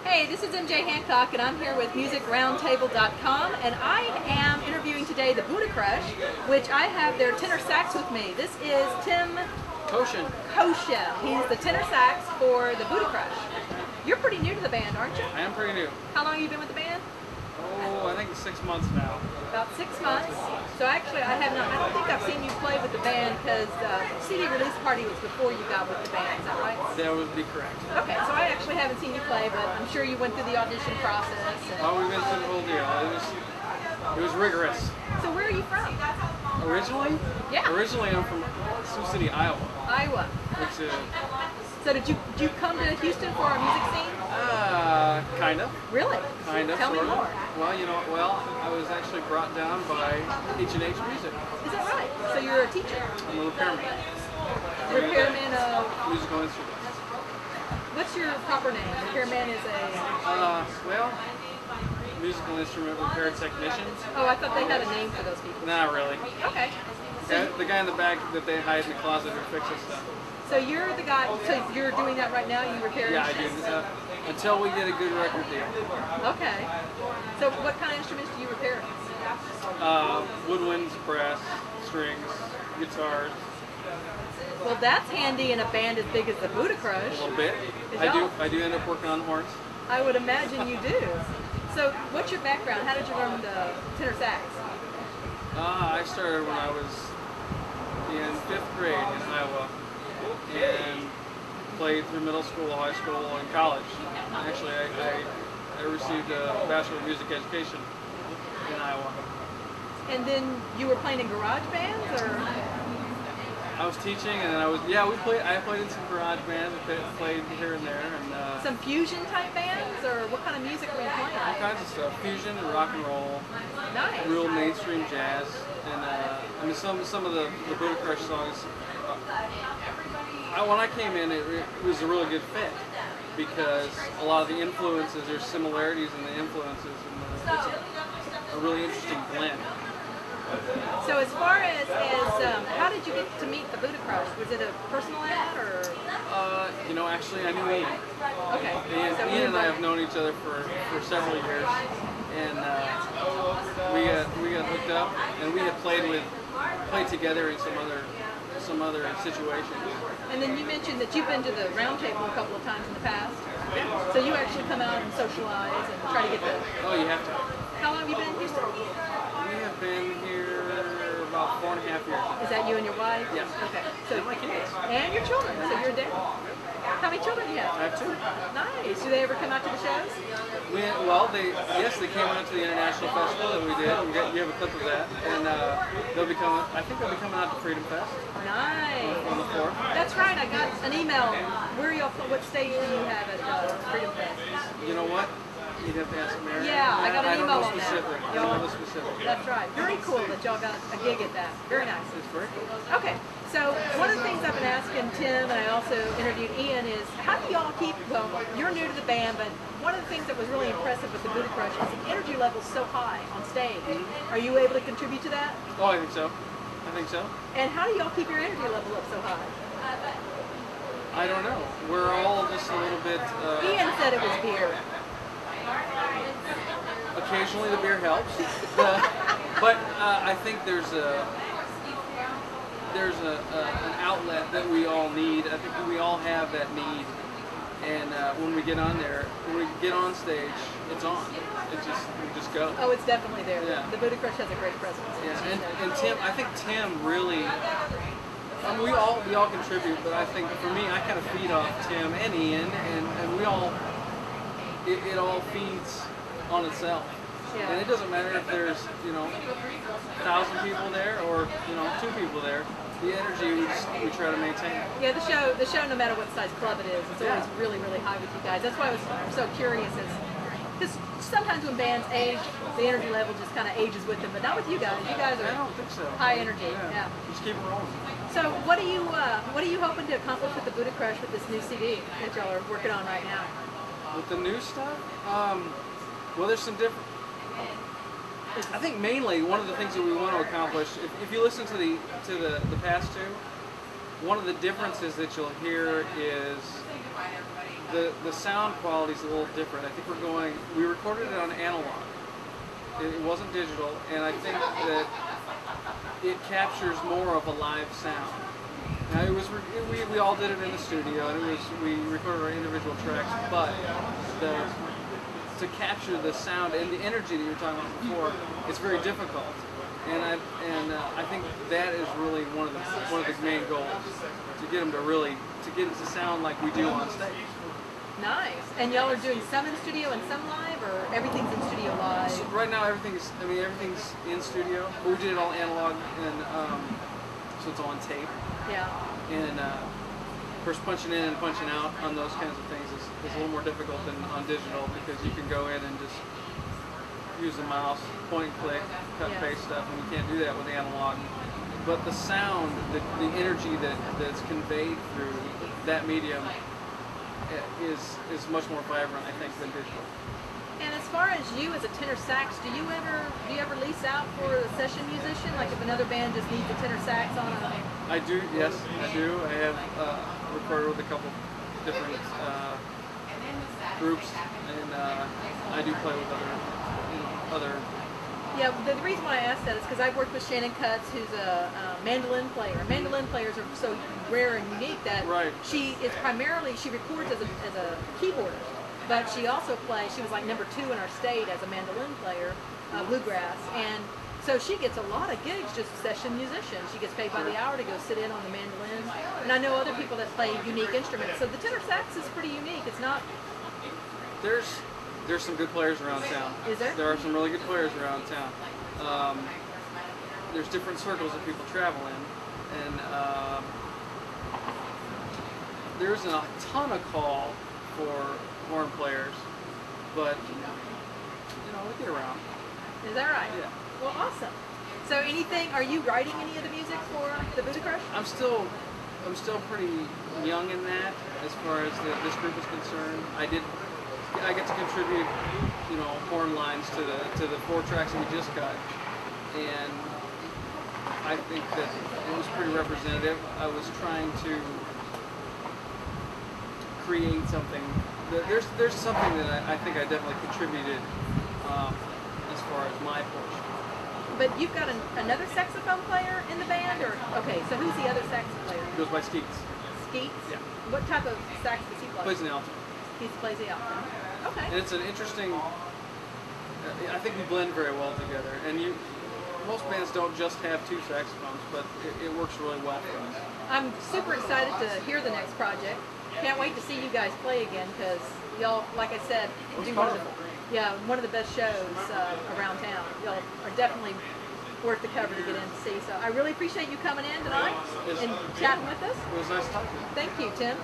Hey, this is MJ Hancock, and I'm here with MusicRoundtable.com, and I am interviewing today the Buddha Crush, which I have their tenor sax with me. This is Tim Kochen. He's the tenor sax for the Buddha Crush. You're pretty new to the band, aren't you? I am pretty new. How long have you been with the band? Oh, I think it's 6 months now. About 6 months. So actually, I don't think I've seen you play with the band because the CD release party was before you got with the band. Is that right? That would be correct. Okay, so I actually haven't seen you play, but I'm sure you went through the audition process. Oh, we've been through the whole deal. It was rigorous. So where are you from? Originally? Yeah. Originally, I'm from Sioux City, Iowa. Iowa. Which is... So did you come to Houston for our music scene? Kind of. Really? Kind of. Tell me more. Well, I was actually brought down by H&H Music. Is that right? So you're a teacher? I'm a repairman. Repairman of... Musical instruments. What's your proper name? Repairman is a... musical instrument repair technician. Oh, I thought they had a name for those people. Not really. Okay. So The guy in the back that they hide in the closet who fixes stuff. So you're the guy, so you're doing that right now? You repair Yeah, I instruments? do. Until we get a good record deal. Okay. So what kind of instruments do you repair? Woodwinds, brass, strings, guitars. Well, that's handy in a band as big as the Buddha Crush. A little bit. I do end up working on horns. I would imagine you do. So what's your background? How did you learn the tenor sax? I started when I was in 5th grade in Iowa and played through middle school, high school, and college. Actually, I received a Bachelor of Music Education in Iowa. And then you were playing in garage bands, or? I was teaching, and then I played in some garage bands, played here and there, and some fusion type bands, or what kind of music were you playing? All kinds of stuff, fusion and rock and roll, nice, real mainstream jazz, and I mean some of the Buddha Crush songs. When I came in, it was a really good fit because a lot of the influences, there's similarities in the influences, and it's a really interesting blend. So as far as how did you get to meet the Buddha Crush? Was it a personal ad, or? Actually, I knew Ian. Okay. Ian and I have known each other for several years, and we got hooked up, and we had played together in some other situations. And then you mentioned that you've been to the round table a couple of times in the past. So you actually come out and socialize and try to get the... Oh, you have to. How long have you been in Houston? We have been here about 4.5 years. Is that you and your wife? Yes. Okay. So and my kids. And your children. So you're a dad. How many children do you have? I have 2. Nice. Do they ever come out to the shows? They came out to the international festival that we did. You have a clip of that, and I think they'll be coming out to Freedom Fest. Nice. On the 4th. That's right. I got an email. What stage do you have at Freedom Fest? You know what? You'd have to ask Mary. Yeah, I got an email on that. I don't know the specific. That's right. Very cool that y'all got a gig at that. Very nice. It's very cool. Okay, so one of the things I've been asking Tim, and I also interviewed Ian, is how do y'all keep, well, you're new to the band, but one of the things that was really impressive with the Buddha Crush is the energy level so high on stage. Are you able to contribute to that? Oh, I think so. And how do y'all keep your energy level up so high? I don't know. We're all just a little bit... Ian said it was beer. Occasionally the beer helps, but I think there's an outlet that we all need. I think we all have that need, and when we get on stage, it's on. We just go. Oh, it's definitely there. Yeah. The Buddha Crush has a great presence. Yeah, and Tim, I think Tim really. We all contribute, but I think for me, I kind of feed off Tim and Ian, and we all. It all feeds on itself. Yeah. And it doesn't matter if there's, 1,000 people there or, 2 people there. The energy we try to maintain. Yeah, the show, no matter what size club it is, it's always really, really high with you guys. That's why I was so curious, because sometimes when bands age, the energy level just kind of ages with them, but not with you guys. You guys are I don't think so. high energy. Yeah. Just keep it rolling. So what are you hoping to accomplish with the Buddha Crush with this new CD that y'all are working on right now? With the new stuff, well, there's some different. I think mainly one of the things that we want to accomplish, if you listen to the past two, one of the differences that you'll hear is the sound quality is a little different. I think we recorded it on analog. It wasn't digital, and I think that it captures more of a live sound. Now we all did it in the studio, and we recorded our individual tracks, but to capture the sound and the energy that you were talking about before, it's very difficult. And I think that is really one of the main goals, to get them to get it to sound like we do on stage. Nice. And y'all are doing some in studio and some live, or everything's in studio live? So right now everything's in studio, but we did it all analog, and so it's all on tape. Yeah. And of course, punching in and punching out on those kinds of things is a little more difficult than on digital, because you can go in and just use the mouse, point and click, cut and paste stuff, and you can't do that with analog. But the sound, the energy that's conveyed through that medium is much more vibrant, I think, than digital. And as far as you as a tenor sax, do you ever lease out for a session musician? Like if another band just needs a tenor sax on a... I do, yes, I do. I have recorded with a couple different groups, and I do play with other. Yeah, the reason why I asked that is because I've worked with Shannon Cutts, who's a mandolin player. Mandolin players are so rare and unique that she records as a keyboardist, but she also plays. She was like #2 in our state as a mandolin player, bluegrass, and so she gets a lot of gigs just session musician. She gets paid by the hour to go sit in on the mandolin, and I know other people that play unique instruments. So the tenor sax is pretty unique. It's not. There's some good players around town. Is there? There are some really good players around town. There's different circles that people travel in, and there's a ton of call for horn players, but we get around. Is that right? Yeah. Well, awesome. So are you writing any of the music for the Buddha Crush? I'm still pretty young in that, as far as this group is concerned. I get to contribute, horn lines to the 4 tracks that we just got, and I think that it was pretty representative. I was trying to create something. There's something that I think I definitely contributed as far as my portion. But you've got another saxophone player in the band, or okay? So who's the other sax player? He goes by Skeets. Skeets? Yeah. What type of sax does he play? Plays an alto. He plays the alto. Okay. And it's an interesting. I think we blend very well together. And most bands don't just have 2 saxophones, but it works really well for us. I'm super excited to hear the next project. Can't wait to see you guys play again, because y'all, like I said, do one of the best shows around town. Y'all are definitely worth the cover to get in to see. So I really appreciate you coming in tonight and chatting with us. It was nice talking to you. Thank you, Tim.